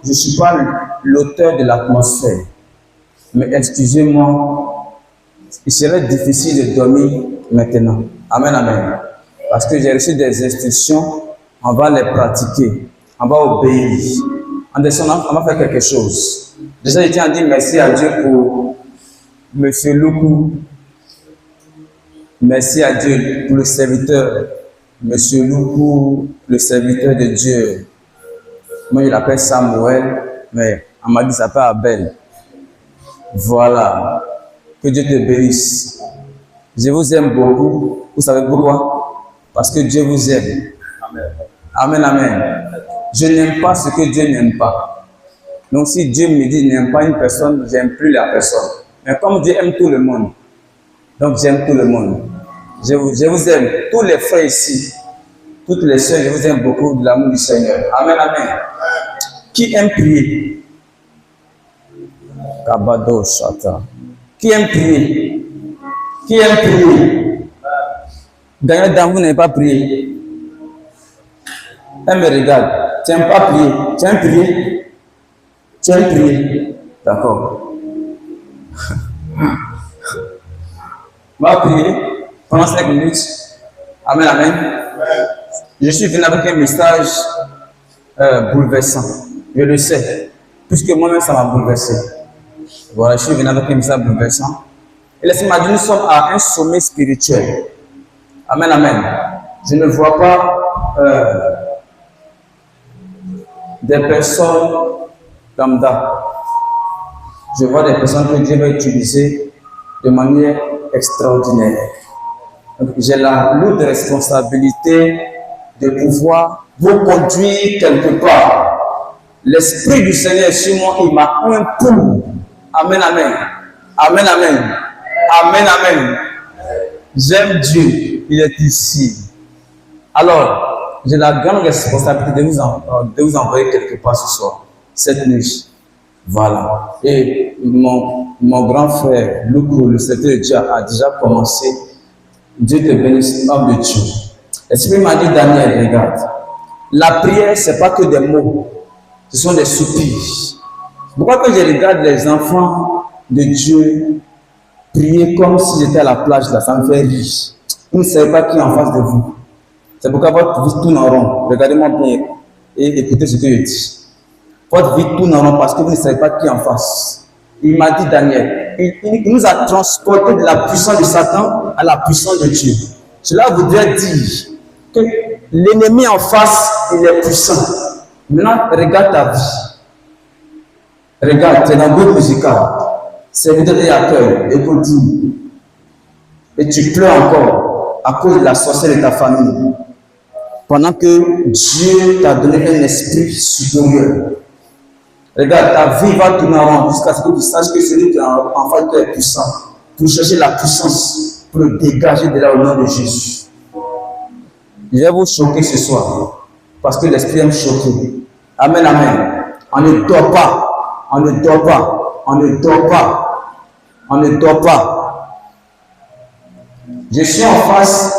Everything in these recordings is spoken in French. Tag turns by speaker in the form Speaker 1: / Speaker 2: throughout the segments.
Speaker 1: je ne suis pas l'auteur de l'atmosphère. Mais excusez-moi, il serait difficile de dormir maintenant. Amen, amen. Parce que j'ai reçu des instructions, on va les pratiquer, on va obéir. En descendant, on va faire quelque chose. Déjà, je tiens à dire merci à Dieu pour M. Loukou. Merci à Dieu pour le serviteur, M. Loukou, le serviteur de Dieu. Moi, je l'appelle Samuel, mais on m'a dit ça s'appelle Abel. Voilà. Que Dieu te bénisse. Je vous aime beaucoup. Vous savez pourquoi? Parce que Dieu vous aime. Amen, amen. Je n'aime pas ce que Dieu n'aime pas. Donc si Dieu me dit n'aime pas une personne, je n'aime plus la personne. Mais comme Dieu aime tout le monde, donc j'aime tout le monde. Je vous aime. Tous les frères ici, toutes les sœurs, je vous aime beaucoup de l'amour du Seigneur. Amen, amen. Qui aime prier? Kabado Shata. Qui aime prier? Qui aime prier? D'ailleurs, dans vous n'avez pas prié. Elle me regarde. Tu n'aimes pas prier. Tu aimes prier? Tu aimes prier? D'accord. On va prier pendant 5 minutes. Amen, amen. Je suis venu avec un message bouleversant. Je le sais. Puisque moi-même, ça m'a bouleversé. Voilà, je suis venu avec un message bouleversant. Et laissez-moi dire, nous sommes à un sommet spirituel. Amen, amen. Je ne vois pas des personnes lambda. Je vois des personnes que Dieu va utiliser de manière extraordinaire. J'ai la lourde responsabilité de pouvoir vous conduire quelque part. L'Esprit du Seigneur est sur moi, il m'a un pour. Amen, amen. Amen, amen. Amen, amen. J'aime Dieu, il est ici. Alors, j'ai la grande responsabilité de vous envoyer quelque part ce soir, cette nuit. Voilà. Et mon grand frère, Loukou, le secrétaire de Dieu, a déjà commencé. Dieu te bénisse, homme de Dieu. L'Esprit m'a dit, Daniel, regarde, la prière, ce n'est pas que des mots, ce sont des soupirs. Pourquoi que je regarde les enfants de Dieu prier comme s'ils étaient à la plage, là, ça me fait rire. Vous ne savez pas qui est en face de vous. C'est pourquoi votre vie tourne en rond. Regardez-moi bien et écoutez ce que je dis. Votre vie tourne en rond parce que vous ne savez pas qui est en face. Il m'a dit, Daniel, il nous a transporté de la puissance de Satan à la puissance de Dieu. Cela voudrait dire que l'ennemi en face, il est puissant. Maintenant, regarde ta vie. Regarde, tu es dans le groupe musical. Serviteur et accueil, écoute, et tu pleures encore à cause de la sorcière de ta famille. Pendant que Dieu t'a donné un esprit supérieur. Regarde, ta vie va tourner en rond jusqu'à ce que tu saches que celui qui est en face de toi est puissant. Pour chercher la puissance, pour le dégager de là au nom de Jésus. Je vais vous choquer ce soir. Parce que l'esprit aime choquer. Amen, amen. On ne dort pas. On ne dort pas. On ne dort pas. On ne dort pas. Je suis en face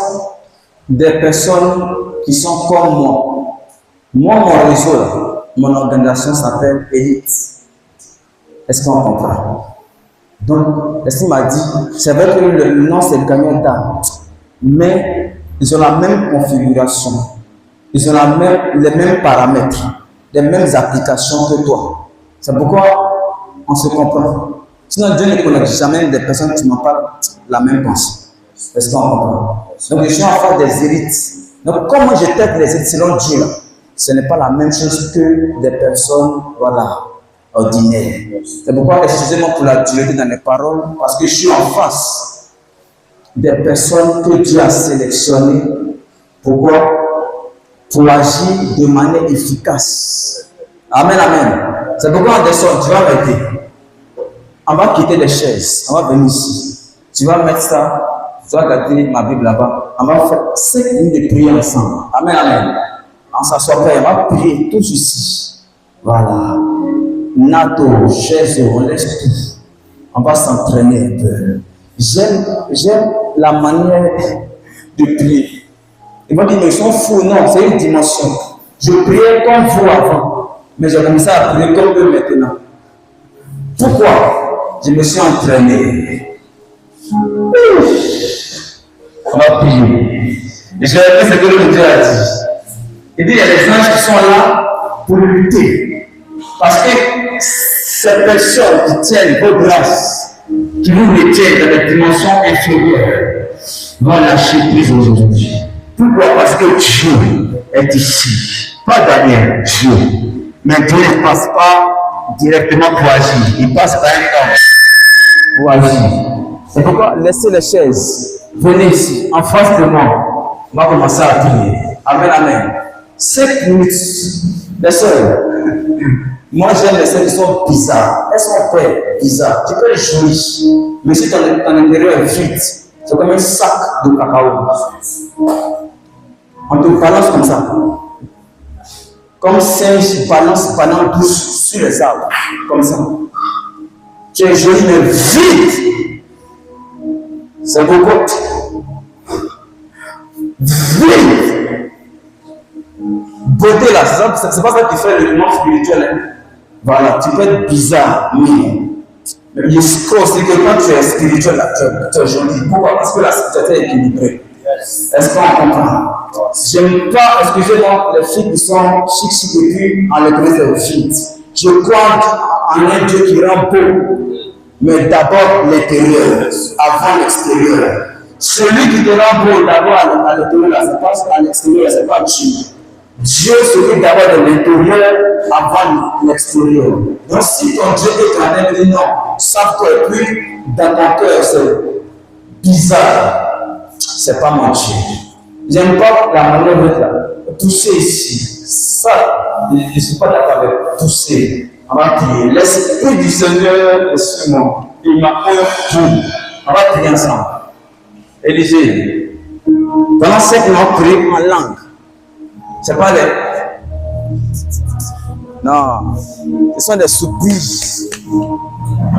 Speaker 1: des personnes qui sont comme moi. Moi, mon réseau, là, mon organisation s'appelle Élite. Est-ce qu'on comprend? Donc, l'Esprit m'a dit, c'est vrai que le nom c'est le gagnant d'âme, mais ils ont la même configuration, ils ont les mêmes paramètres, les mêmes applications que toi. C'est pourquoi on se comprend. Sinon, Dieu ne connaît jamais des personnes qui n'ont pas la même pensée. Est-ce qu'on comprend? Donc, je suis en face des élites. Donc, comment je traite les élites selon Dieu, ce n'est pas la même chose que des personnes, voilà, ordinaires. C'est pourquoi, excusez-moi pour la dureté dans les paroles, parce que je suis en face des personnes que Dieu a sélectionnées. Pourquoi? Pour agir de manière efficace. Amen, amen. C'est pourquoi on descend, tu vas m'aider. On va quitter les chaises, on va venir ici. Tu vas mettre ça, tu vas garder ma Bible là-bas. On va faire 5 minutes de prière ensemble. Amen, amen. On s'assoit pas, on va prier tous ici. Voilà. Nato, Jésus, on laisse tout. On va s'entraîner un peu. J'aime la manière de prier. Ils vont dire, mais ils sont fous. Non, c'est une dimension. Je priais comme vous avant. Mais j'ai commencé à prier comme eux maintenant. Pourquoi? Je me suis entraîné. On va prier. Et je vais faire ce que le Dieu a dit. Il dit, il y a des anges qui sont là pour lutter. Parce que ces personnes qui tiennent vos grâces, qui vous retiennent dans des dimensions inférieures, vont lâcher prise aujourd'hui. Pourquoi? Parce que Dieu est ici. Pas Daniel, Dieu. Mais Dieu ne passe pas directement pour agir. Il passe par un homme pour agir. C'est pourquoi laissez les chaises. Venez ici, en face de moi. On va commencer à prier. Amen, amen. 5 minutes. Les sœurs. Moi, j'aime les sœurs qui sont bizarres. Elles sont très bizarres. Tu peux les jouir. Mais si ton intérieur est vide, c'est comme un sac de cacao. On te balance comme ça. Comme singe balance banane douce sur les arbres. Comme ça. Tu es joli mais vide. C'est beaucoup. Vide. Beauté là, c'est pas ça qui fait le monde spirituel. Hein. Voilà, tu peux être bizarre, mais il se croit aussi que quand tu es spirituel, là, tu es joli. Pourquoi? Parce que la spiritualité est équilibrée. Est-ce qu'on comprend? J'aime pas, excusez-moi, les filles qui sont chic et puis en l'église de vide. Je crois en un Dieu qui rend beau, mais d'abord l'intérieur, avant l'extérieur. Celui qui te rend beau d'abord à l'intérieur, ça passe à l'extérieur, c'est pas Dieu. Dieu s'occupe d'abord de l'intérieur avant l'extérieur. Donc si ton Dieu est quand même dit non, sache-toi et puis dans ton cœur c'est bizarre, c'est pas mon Dieu. J'aime pas la manière de tousser ici. Ça, je ne suis pas d'accord avec tousser. On va prier. L'Esprit du Seigneur est sur moi. Il m'a tout. On va prier ensemble. Élisée, pendant 5 mois, prier en langue. C'est pas les. Non, ce sont des soupirs.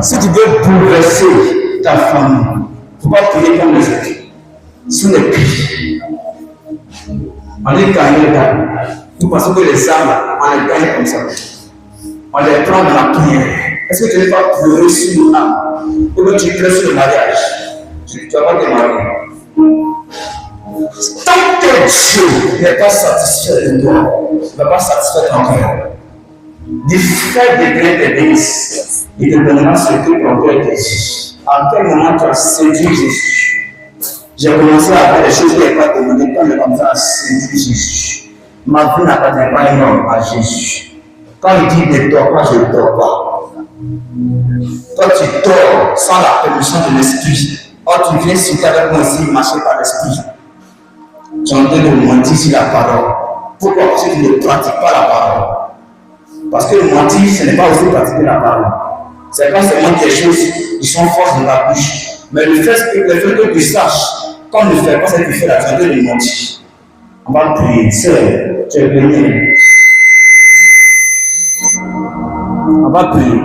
Speaker 1: Si tu veux bouleverser ta famille, il ne faut pas prier comme les autres. Ce sont des cris. On est gagné là. Nous pensons que les âmes, on les gagne comme ça. On les prend dans la prière. Est-ce que tu n'es pas pleurer sur une âme? Ou que tu pleures sur le mariage? Tu vas pas te marier. Tant que Dieu n'est pas satisfait de toi, il ne va pas satisfaire ton cœur. Du fait de tes délices, il te donnera ce que ton cœur désire. À quel moment tu as séduit Jésus? J'ai commencé à faire des choses qui n'avaient pas demandé quand j'ai commencé à séduire Jésus. Ma vie n'appartient pas énorme à Jésus. Quand il dit ne dors pas, je ne dors pas. Toi, tu dors sans la permission de l'esprit. Or, tu viens citer avec moi ici, marcher par l'esprit. Tu es en train de mentir sur la parole. Pourquoi? Parce que tu ne pratiques pas la parole. Parce que le mentir, ce n'est pas aussi pratiquer la parole. C'est pas seulement des choses qui sont forces de la bouche. Mais le fait que tu saches, quand on ne fait pas ce que tu fais, la traité de mentir. On va prier, sœur, tu es béni. On va prier.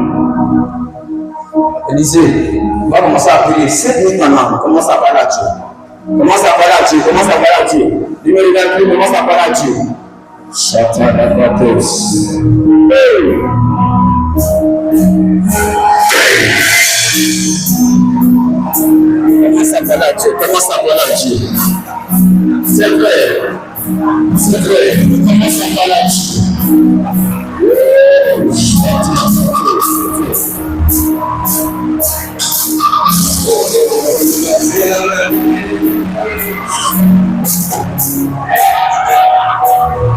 Speaker 1: Élisée, on va commencer à prier. 7 minutes maintenant, on commence à parler à Dieu. Commence à parler à Dieu, commence à parler à Dieu. Numéro 28, commence à parler à Dieu. Chacun la bâtisse. Commence à parler à Dieu, commence à parler à Dieu. C'est vrai. C'est vrai. Commence à parler à Dieu.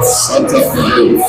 Speaker 1: Santa Cruz.